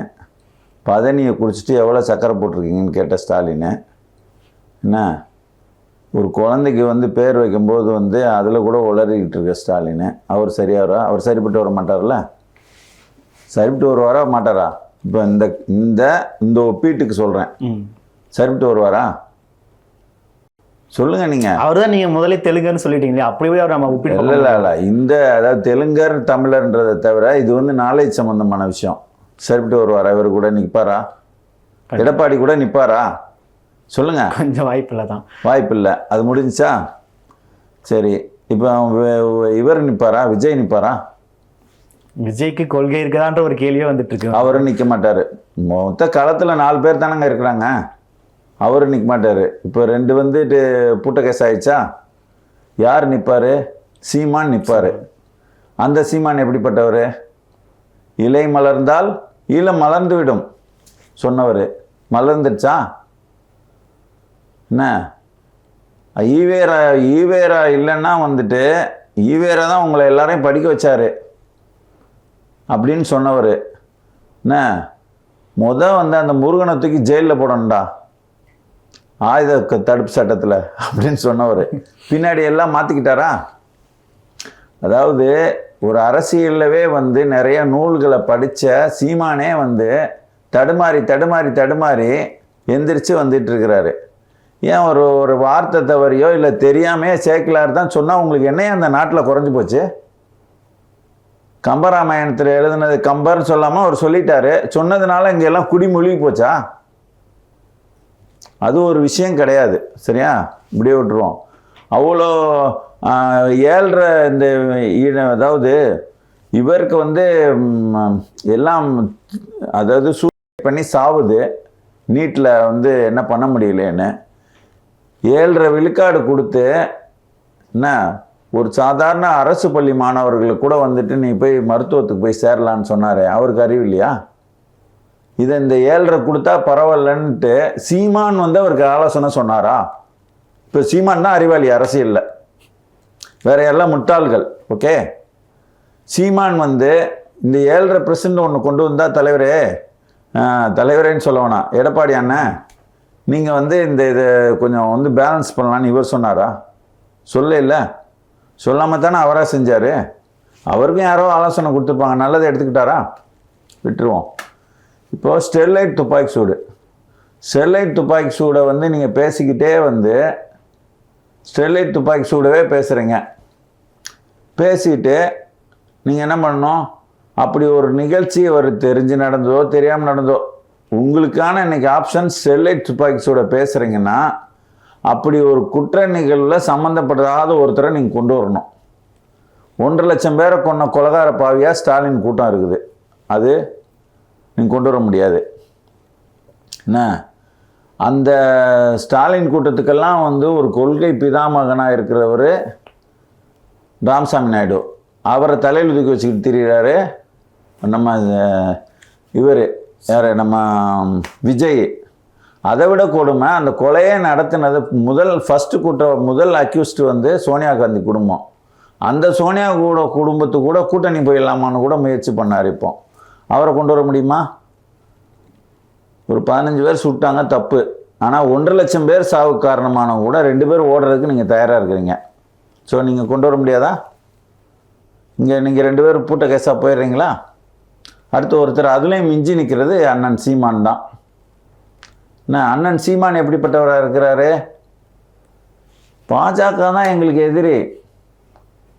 பதனியை குடிச்சிட்டு எவ்வளோ சக்கரை போட்டிருக்கீங்கன்னு கேட்ட ஸ்டாலின், என்ன ஒரு குழந்தைக்கு வந்து பேர் வைக்கும்போது வந்து அதில் கூட உளறிக்கிட்டு இருக்க ஸ்டாலின், அவர் சரியாரா? அவர் சரிப்பட்டு வர மாட்டார்ல? சரிப்பட்டு வருவாரா மாட்டாரா? இப்போ இந்த இந்த இந்த ஒப்பீட்டுக்கு சொல்கிறேன், சரிப்பட்டு வருவாரா? சொல்லுங்க நீங்க. அவர் தான் நீங்க முதலே தெலுங்குன்னு சொல்லிட்டீங்களே, அப்படியே அவர் நம்ம ஒப்பிட்டு இல்லை இந்த அதாவது தெலுங்கர் தமிழர்ன்றதை தவிர இது வந்து நாலேஜ் சம்பந்தமான விஷயம். சரிப்பட்டு வருவாரா? இவர் கூட நிற்பாரா? எடப்பாடி கூட நிற்பாரா? சொல்லுங்க. கொஞ்சம் வாய்ப்பு இல்லை தான். வாய்ப்பு இல்லை. அது முடிஞ்சுச்சா? சரி, இப்போ இவர் நிற்பாரா? விஜய் நிற்பாரா? விஜய்க்கு கொள்கை இருக்குதான்ற ஒரு கேள்வியே வந்துட்டு இருக்கு. அவரும் நிற்க மாட்டார். மொத்த களத்தில் 4 பேர் தானங்க இருக்கிறாங்க. அவரும் நிற்க மாட்டார். இப்போ 2 வந்துட்டு பூட்ட கேஸ் ஆயிடுச்சா? யார் நிற்பார்? சீமான் நிற்பார். அந்த சீமான் எப்படிப்பட்டவர்? இலை மலர்ந்தால் ஈழம் மலர்ந்து விடும் சொன்னவர் மலர்ந்துடுச்சா? என்ன ஈவேரா இல்லைன்னா வந்துட்டு ஈவேரா தான் உங்களை எல்லாரையும் படிக்க வச்சாரு அப்படின்னு சொன்னவர். என்ன வந்து அந்த முருகனை தூக்கி ஜெயிலில் போடணும்டா ஆயுத தடுப்பு சட்டத்தில் அப்படின்னு சொன்னவர் பின்னாடி எல்லாம் மாற்றிக்கிட்டாரா? அதாவது ஒரு அரசியலவே வந்து நிறைய நூல்களை படித்த சீமானே வந்து தடுமாறி எந்திரிச்சு வந்துட்டு இருக்கிறாரு. ஏன் ஒரு வார்த்தை தவறியோ இல்லை தெரியாமையே சேக்கிலார் தான் சொன்னால் உங்களுக்கு என்னையா அந்த நாட்டில் குறைஞ்சி போச்சு? கம்பராமாயணத்தில் எழுதுனது கம்பர்னு சொல்லாமல் அவர் சொல்லிட்டாரு. சொன்னதுனால இங்கே எல்லாம் குடிமொழி போச்சா? அது ஒரு விஷயம் கிடையாது. சரியா? இப்படியே விட்டுருவோம். அவ்வளோ 7 இந்த அதாவது இவருக்கு வந்து எல்லாம் அதாவது சூசைட் பண்ணி சாவுது. நீட்டில் வந்து என்ன பண்ண முடியலன்னு 7.5 விழுக்காடு கொடுத்து என்ன ஒரு சாதாரண அரசு பள்ளி மாணவர்களுக்கு கூட வந்துட்டு நீ போய் மருத்துவத்துக்கு போய் சேரலான்னு சொன்னார். அவருக்கு அறிவு இல்லையா? இதை இந்த 7.5 கொடுத்தா பரவாயில்லன்ட்டு சீமான் வந்து அவருக்கு ஆலோசனை சொன்னாரா? இப்போ சீமான் தான் அறிவாளி அரசியலில், வேற எல்லாம் முட்டாள்கள். ஓகே, சீமான் வந்து இந்த 7.5% ஒன்று கொண்டு வந்தால் தலைவரேன்னு சொல்ல வேணாம், எடப்பாடி அண்ணன் நீங்கள் வந்து இதை கொஞ்சம் வந்து பேலன்ஸ் பண்ணலான்னு இவர் சொன்னாரா? இல்லை சொல்லாமல் தானே அவராக செஞ்சார். அவருக்கும் யாரோ ஆலோசனை கொடுத்துருப்பாங்க, நல்லதை எடுத்துக்கிட்டாரா? விட்டுருவோம். இப்போது ஸ்டெர்லைட் துப்பாக்கி சூடை வந்து நீங்கள் பேசிக்கிட்டே வந்து ஸ்டெர்லைட் துப்பாக்கி சூடவே பேசுகிறீங்க. பேசிட்டு நீங்கள் என்ன பண்ணணும்? அப்படி ஒரு நிகழ்ச்சி அவர் தெரிஞ்சு நடந்ததோ தெரியாமல் நடந்ததோ, உங்களுக்கான இன்னைக்கு ஆப்ஷன் ஸ்டெர்லைட் துப்பாக்கி சூட பேசுகிறீங்கன்னா அப்படி ஒரு குற்ற நிகழ்வில் சம்மந்தப்படாத ஒருத்தரை நீங்கள் கொண்டு வரணும். 1.5 லட்சம் பேரை கொண்ட கொலகார பாவியாக ஸ்டாலின் கூட்டம் இருக்குது. அது நீங்கள் கொண்டு வர முடியாது. என்ன அந்த ஸ்டாலின் கூட்டத்துக்கெல்லாம் வந்து ஒரு கொள்கை பிதாமகனாக இருக்கிறவர் ராமசாமி நாயுடு. அவரை தலையில் தூக்கி வச்சுக்கிட்டு திரிகிறாரு நம்ம இவர் யார், நம்ம விஜய். அதை விட கொடுமை, அந்த கொலையை நடத்தினது முதல் அக்யூஸ்டு வந்து சோனியா காந்தி குடும்பம். அந்த சோனியா குடும்பத்துக்கு கூட கூட்டணி போயிடலாமான்னு கூட முயற்சி பண்ணார். இப்போ அவரை கொண்டு வர முடியுமா? ஒரு 15 பேர் சுட்டாங்க, தப்பு. ஆனால் 1.5 லட்சம் பேர் சாவுக்கு காரணமானவங்க கூட 2 பேர் ஓடுறதுக்கு நீங்கள் தயாராக இருக்கிறீங்க. ஸோ நீங்கள் கொண்டு வர முடியாதா? நீங்கள் 2 பேர் பூட்ட கேஸாக போயிடுறீங்களா? அடுத்து ஒருத்தர் அதுலேயும் மிஞ்சி நிற்கிறது அண்ணன் சீமான் தான். என்ன அண்ணன் சீமான் எப்படிப்பட்டவராக இருக்கிறாரு? பாஜக தான் எங்களுக்கு எதிரி,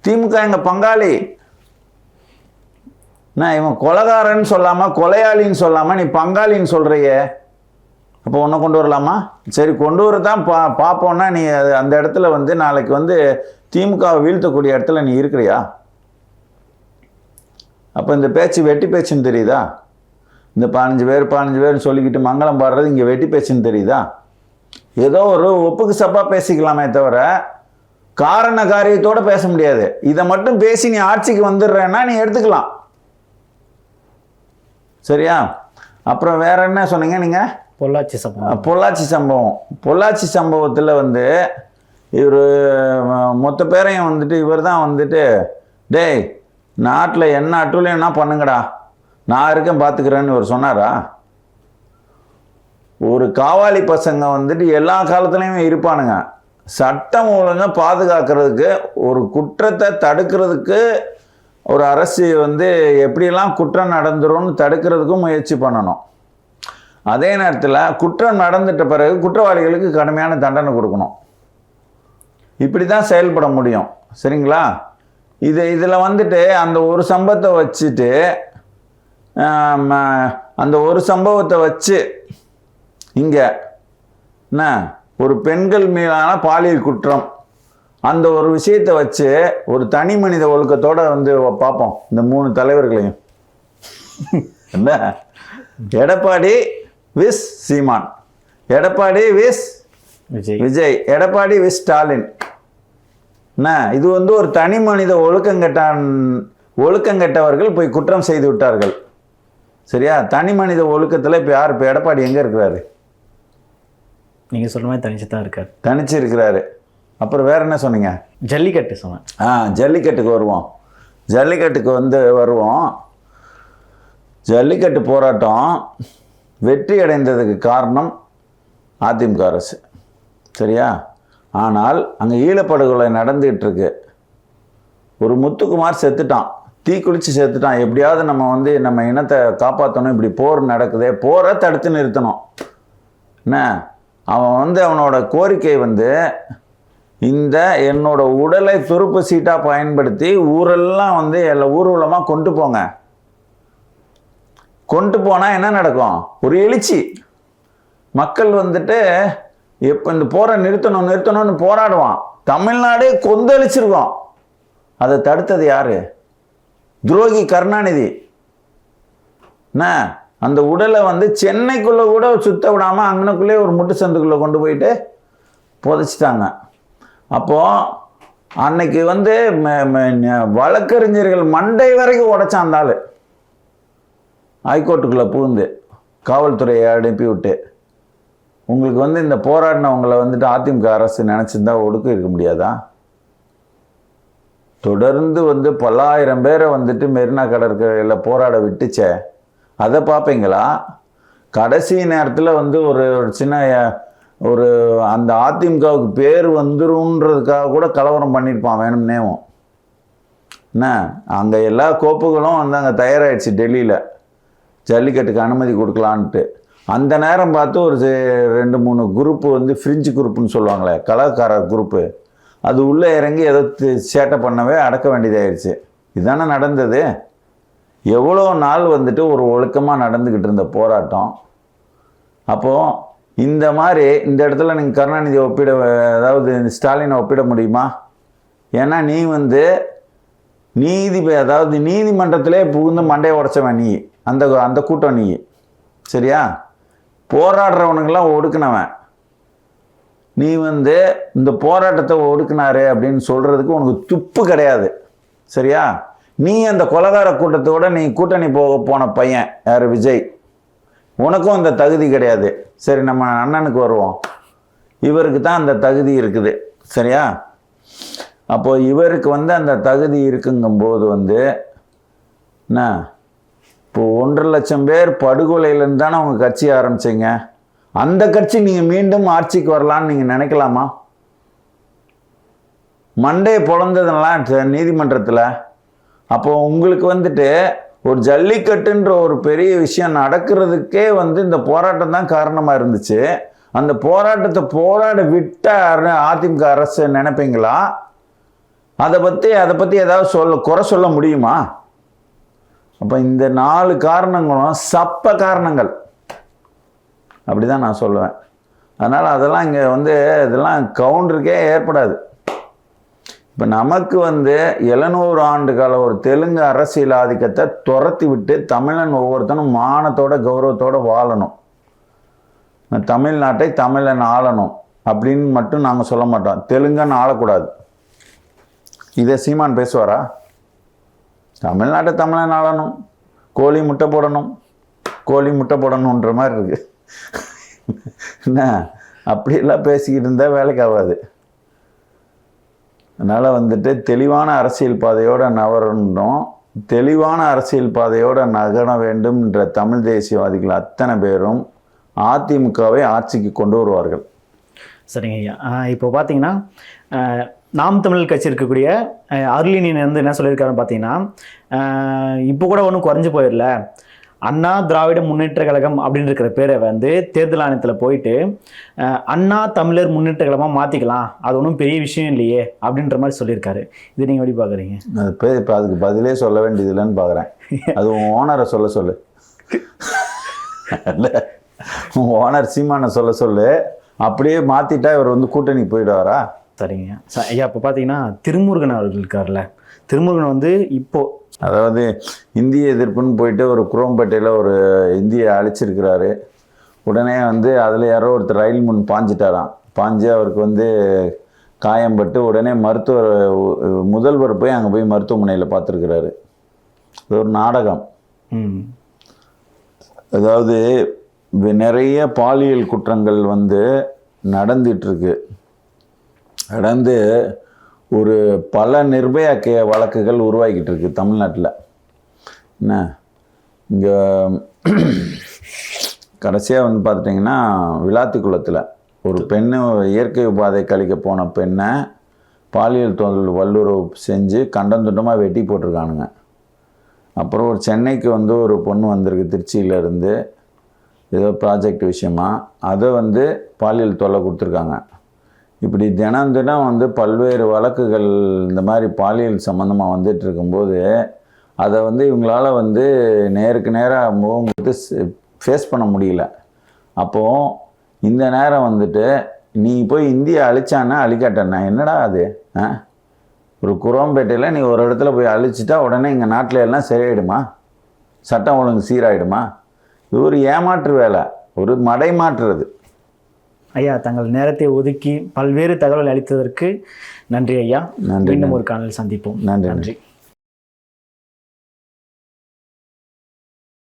திமுக எங்கள் பங்காளி. நான் இவன் கொலைகாரன்னு சொல்லாமல் கொலையாளின்னு சொல்லாமல் நீ பங்காளின்னு சொல்கிறையே, அப்போ ஒன்றை கொண்டு வரலாமா? சரி, கொண்டு வரதான் பார்ப்போன்னா நீ அந்த இடத்துல வந்து நாளைக்கு வந்து திமுகவை வீழ்த்தக்கூடிய இடத்துல நீ இருக்கிறியா? அப்போ இந்த பேச்சு வெட்டி பேச்சுன்னு தெரியுதா? இந்த 15 பேர் சொல்லிக்கிட்டு மங்களம் பாடுறது இங்கே வெட்டி பேச்சுன்னு தெரியுதா? ஏதோ ஒரு ஒப்புக்கு சப்பா பேசிக்கலாமே தவிர காரண காரியத்தோடு பேச முடியாது. இதை மட்டும் பேசி நீ ஆட்சிக்கு வந்துடுறேன்னா நீ எடுத்துக்கலாம். சரியா? அப்புறம் வேற என்ன சொன்னீங்க நீங்கள்? பொள்ளாச்சி சம்பவம். பொள்ளாச்சி சம்பவத்தில் வந்து இவர் மொத்த பேரையும் வந்துட்டு இவர் தான் வந்துட்டு டேய் நாட்டில் என்ன அட்டுலையும்னா பண்ணுங்கடா, நான் இருக்கேன் பார்த்துக்கிறேன்னு இவர் சொன்னாரா? ஒரு காவாலி பசங்க வந்துட்டு எல்லா காலத்துலேயுமே இருப்பானுங்க. சட்டம் ஒழுங்கை பாதுகாக்கிறதுக்கு, ஒரு குற்றத்தை தடுக்கிறதுக்கு ஒரு அரசு வந்து எப்படியெல்லாம் குற்றம் நடந்துரும்னு தடுக்கிறதுக்கும் முயற்சி பண்ணணும். அதே நேரத்தில் குற்றம் நடந்துட்ட பிறகு குற்றவாளிகளுக்கு கடுமையான தண்டனை கொடுக்கணும். இப்படி தான் செயல்பட முடியும். சரிங்களா? இதில் வந்துட்டு அந்த ஒரு சம்பவத்தை வச்சுட்டு அந்த ஒரு சம்பவத்தை வச்சு இங்கே என்ன ஒரு பெண்கள் மீதான பாலியல் குற்றம் அந்த ஒரு விஷயத்தை வச்சு ஒரு தனி மனித ஒழுக்கத்தோடு வந்து பார்ப்போம் இந்த 3 தலைவர்களையும். என்ன எடப்பாடி விஸ் சீமான், எடப்பாடி விஸ் விஜய், எடப்பாடி விஸ் ஸ்டாலின். என்ன இது வந்து ஒரு தனி மனித ஒழுக்கங்கெட்டவர்கள் போய் குற்றம் செய்து விட்டார்கள். சரியா? தனி மனித ஒழுக்கத்தில் இப்போ யார்? இப்போ எடப்பாடி எங்கே இருக்கிறாரு? நீங்கள் சொல்ற மாதிரி தனிச்சு தான் இருக்கார். தனிச்சு இருக்கிறாரு. அப்புறம் வேற என்ன சொன்னீங்க? ஜல்லிக்கட்டு சொன்னேன். ஜல்லிக்கட்டுக்கு வருவோம். ஜல்லிக்கட்டுக்கு வந்து வருவோம். ஜல்லிக்கட்டு போராட்டம் வெற்றி அடைந்ததுக்கு காரணம் அதிமுக அரசு. சரியா? ஆனால் அங்கே ஈழப்படுகொலை நடந்துகிட்டு இருக்கு. ஒரு முத்துக்குமார் செத்துட்டான், தீக்குளிச்சு செத்துட்டான். எப்படியாவது நம்ம வந்து நம்ம இனத்தை காப்பாற்றணும். இப்படி போர் நடக்குதே, போரை தடுத்து நிறுத்தணும். என்ன அவன் வந்து அவனோட கோரிக்கை வந்து இந்த என்னோட உடலை துருப்பு சீட்டாக பயன்படுத்தி ஊரெல்லாம் வந்து எல்லாம் ஊர்வலமாக கொண்டு போங்க. கொண்டு போனால் என்ன நடக்கும்? ஒரு எழுச்சி. மக்கள் வந்துட்டு எப்போ இந்த போரை நிறுத்தணும்னு போராடுவான். தமிழ்நாடே கொந்தளிச்சிருக்கோம். அதை தடுத்தது யாரு? துரோகி கருணாநிதி. என்ன அந்த உடலை வந்து சென்னைக்குள்ளே கூட சுத்த விடாமல் அங்கனக்குள்ளே ஒரு முட்டு சந்துக்குள்ளே கொண்டு போயிட்டு புதைச்சிட்டாங்க. அப்போது அன்னைக்கு வந்து வழக்கறிஞர்கள் மண்டை வரைக்கும் உடைச்சாந்தாள் ஹைகோர்ட்டுக்குள்ளே பூந்து காவல்துறையை அனுப்பி விட்டு. உங்களுக்கு வந்து இந்த போராடினவங்களை வந்துட்டு அதிமுக அரசு நினச்சிருந்தா ஒடுக்க இருக்க முடியாதா? தொடர்ந்து வந்து பல்லாயிரம் பேரை வந்துட்டு மெரினா கடற்கரையில் போராட விட்டுச்சே, அதை பார்ப்பீங்களா? கடைசி நேரத்தில் வந்து ஒரு சின்ன ஒரு அந்த அதிமுகவுக்கு பேர் வந்துருன்றதுக்காக கூட கலவரம் பண்ணியிருப்பான் வேணும்னேவும். என்ன அங்கே எல்லா கோப்புகளும் வந்து அங்கே தயாராகிடுச்சு டெல்லியில் ஜல்லிக்கட்டுக்கு அனுமதி கொடுக்கலான்ட்டு. அந்த நேரம் பார்த்து ஒரு 2-3 குரூப்பு வந்து ஃப்ரிஞ்சு குரூப்புன்னு சொல்லுவாங்களே, கலாக்காரர் குரூப்பு, அது உள்ளே இறங்கி ஏதோ சேட்டை பண்ணவே அடக்க வேண்டியதாகிடுச்சு. இதுதானே நடந்தது. எவ்வளோ நாள் வந்துட்டு ஒரு ஒழுக்கமாக நடந்துக்கிட்டு இருந்த போராட்டம். அப்போது இந்த மாதிரி இந்த இடத்துல நீங்கள் கருணாநிதி அதாவது ஸ்டாலினை ஒப்பிட முடியுமா? ஏன்னா நீ வந்து அதாவது நீதிமன்றத்திலே புகுந்து மண்டையை உடைச்சவன் நீ, அந்த கூட்டம் நீ. சரியா? போராடுறவனுங்கெல்லாம் ஒடுக்குனவன் நீ. வந்து இந்த போராட்டத்தை ஒடுக்குனாரு அப்படின்னு சொல்கிறதுக்கு உனக்கு துப்பு கிடையாது. சரியா? நீ அந்த கொலைகார கூட்டத்தோட நீ கூட்டணி போன பையன் யார்? விஜய். உனக்கும் அந்த தகுதி கிடையாது. சரி, நம்ம அண்ணனுக்கு வருவோம். இவருக்கு தான் அந்த தகுதி இருக்குது. சரியா? அப்போது இவருக்கு வந்து அந்த தகுதி இருக்குங்கும்போது வந்து என்ன இப்போ 1.5 லட்சம் பேர் படுகொலையிலேருந்து தானே அவங்க கட்சி ஆரம்பிச்சிங்க. அந்த கட்சி நீங்கள் மீண்டும் ஆட்சிக்கு வரலான்னு நீங்கள் நினைக்கலாமா? மண்டையை பொழந்ததுலாம் நீதிமன்றத்தில். அப்போ உங்களுக்கு வந்துட்டு ஒரு ஜல்லிக்கட்டுன்ற ஒரு பெரிய விஷயம் நடக்கிறதுக்கே வந்து இந்த போராட்டம் தான் காரணமாக இருந்துச்சு. அந்த போராட்டத்தை போராட விட்ட அதிமுக அரசு நினைப்பீங்களா? அதை பற்றி ஏதாவது குறை சொல்ல முடியுமா? அப்போ இந்த 4 காரணங்களும் சப்ப காரணங்கள் அப்படிதான் நான் சொல்லுவேன். அதனால் அதெல்லாம் இங்கே வந்து இதெல்லாம் கவுண்டருக்கே ஏற்படாது. இப்போ நமக்கு வந்து 700 ஆண்டு கால ஒரு தெலுங்கு அரசியல் ஆதிக்கத்தை துரத்தி விட்டு தமிழன் ஒவ்வொருத்தனும் மானத்தோட கௌரவத்தோடு வாழணும். தமிழ்நாட்டை தமிழன் ஆளணும் அப்படின்னு மட்டும் நாங்கள் சொல்ல மாட்டோம். தெலுங்கன் ஆளக்கூடாது. இதை சீமான் பேசுவாரா? தமிழ்நாட்டை தமிழன் ஆளணும், கோழி முட்டை போடணும், கோழி முட்டை போடணுன்ற மாதிரி இருக்கு. என்ன அப்படியெல்லாம் பேசிக்கிட்டு இருந்தால் வேலைக்கு ஆகாது. அதனால் வந்துட்டு தெளிவான அரசியல் பாதையோடு நகரணும், தெளிவான அரசியல் பாதையோடு நகர வேண்டும்ன்ற தமிழ் தேசியவாதிகள் அத்தனை பேரும் அதிமுகவை ஆட்சிக்கு கொண்டு வருவார்கள். சரிங்க ஐயா. இப்போ பார்த்தீங்கன்னா நாம் தமிழ் கட்சி இருக்கக்கூடிய அருளினின் வந்து என்ன சொல்லியிருக்காருன்னு பார்த்தீங்கன்னா, இப்போ கூட ஒன்றும் குறைஞ்சி போயிடல, அண்ணா திராவிட முன்னேற்ற கழகம் அப்படின்னு இருக்கிற பேரை வந்து தேர்தல் ஆணையத்தில் போயிட்டு அண்ணா தமிழர் முன்னேற்ற கழகமாக மாற்றிக்கலாம், அது ஒன்றும் பெரிய விஷயம் இல்லையே அப்படின்ற மாதிரி சொல்லியிருக்காரு. இது நீங்கள் எப்படி பார்க்குறீங்க? அது பேர் இப்போ அதுக்கு பதிலே சொல்ல வேண்டியது இல்லைன்னு பார்க்குறேன். அது உன் ஓனரை சொல்ல சொல்லு, இல்லை உன் ஓனர் சீமானை சொல்ல சொல்லு. அப்படியே மாற்றிட்டா இவர் வந்து கூட்டணி போயிடுவாரா? சரிங்க ஐயா. இப்போ பார்த்தீங்கன்னா திருமுருகன் அவர்கள் இருக்கார்ல, திருமுருகன் வந்து இப்போது அதாவது இந்திய எதிர்ப்புன்னு போயிட்டு ஒரு குரோம்பேட்டையில் ஒரு இந்தியை அழிச்சிருக்கிறாரு. உடனே வந்து அதில் யாரோ ஒருத்தர் ரயில் முன் பாஞ்சிட்டாராம். பாஞ்சு அவருக்கு வந்து காயம்பட்டு உடனே முதல்வர் போய் அங்கே போய் மருத்துவமனையில் பார்த்துருக்கிறாரு. அது ஒரு நாடகம். அதாவது நிறைய பாலியல் குற்றங்கள் வந்து நடந்துட்டுருக்கு. நடந்து ஒரு பல நிர்பயா வழக்குகள் உருவாக்கிட்டு இருக்கு தமிழ்நாட்டில். என்ன இங்கே கடைசியாக வந்து பார்த்துட்டிங்கன்னா விளாத்திக்குளத்தில் ஒரு பெண்ணு இயற்கை உபாதை கழிக்க போன பெண்ணை பாலியல் தொழில் வல்லுறவு செஞ்சு கண்டந்துண்டமாக வெட்டி போட்டிருக்கானுங்க. அப்புறம் ஒரு சென்னைக்கு வந்து ஒரு பொண்ணு வந்திருக்கு திருச்சியிலேருந்து, ஏதோ ப்ராஜெக்ட் விஷயமா, அதை வந்து பாலியல் தொல்லை கொடுத்துருக்காங்க. இப்படி தினம் தினம் வந்து பல்வேறு வழக்குகள் இந்த மாதிரி பாலியல் சம்மந்தமாக வந்துட்டு இருக்கும்போது அதை வந்து இவங்களால் வந்து நேருக்கு நேராக முகம் கொடுத்து ஃபேஸ் பண்ண முடியல. அப்போது இந்த நேரம் வந்துட்டு நீ போய் இந்தியா அழிச்சானா அழிக்காட்டண்ணா என்னடா அது? ஒரு குரோம்பேட்டையில் நீ ஒரு இடத்துல போய் அழிச்சிட்டா உடனே இங்கே நாட்டில் எல்லாம் சரியாயிடுமா? சட்டம் ஒழுங்கு சீராயிடுமா? இது ஒரு ஏமாற்று வேலை, ஒரு மடை மாற்றுறது. ஐயா, தங்கள் நேரத்தை ஒதுக்கி பல்வேறு தகவல் அளித்ததற்கு நன்றி ஐயா. நன்றி. மீண்டும் ஒரு காணொளியில் சந்திப்போம். நன்றி.